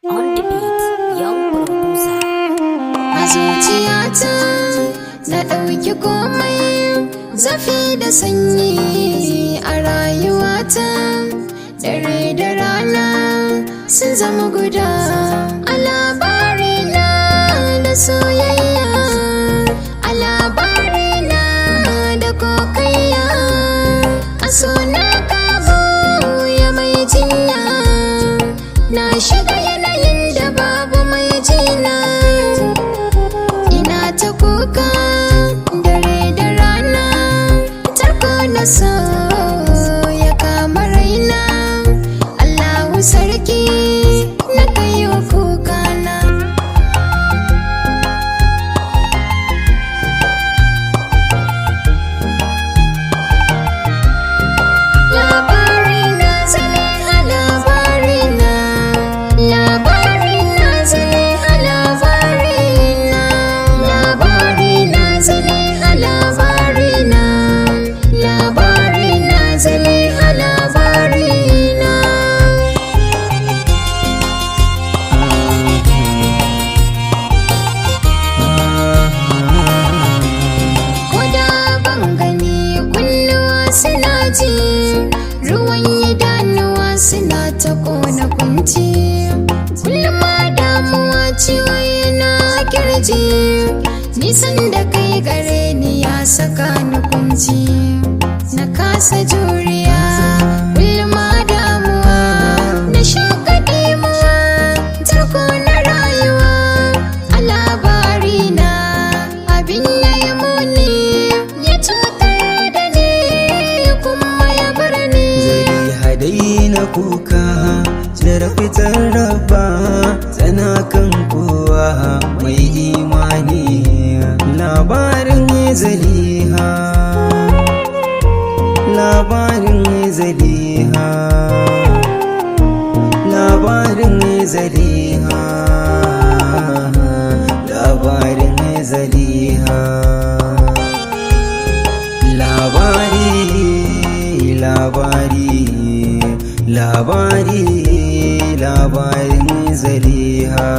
On the beat, young producer. A zuciyata na ɗauki komai, zafi da sanyi a rayuwata. Dare da rana sun zama guda a labarina da soyayya, a labarina da kokayya. A so na kamo ya mai jinya, na shiga yanayin da babu mai jina. Ina ta kuka dare da rana, tarko na so ya kama raina. Allahu sarki na kai wa kukana. Labarina Zaliha, labarina, labarina Zaliha, labarina, labarina Zaliha, labarina, labarina Zaliha, labarina. Koda ban gani kunnuwa suna ji, ruwan idanuwa suna ta kona kunci. Kullum ma damuwa ciwo yana kirji, nisan da kai gare ni ya saka ni kunci. Na kasa juriya kullum ma damuwa, na shiga dimuwa tarko na rayuwa. A labarina abin yayi muni, ya cutar da ni kuma ya bar ni. Zaliha daina kuka, fitar raba tana kan kowa mai imani. Labarin Zaliha, labarin Zaliha, labarin Zaliha, labarin Zaliha. Labari, labari, labari, labarin Zaliha.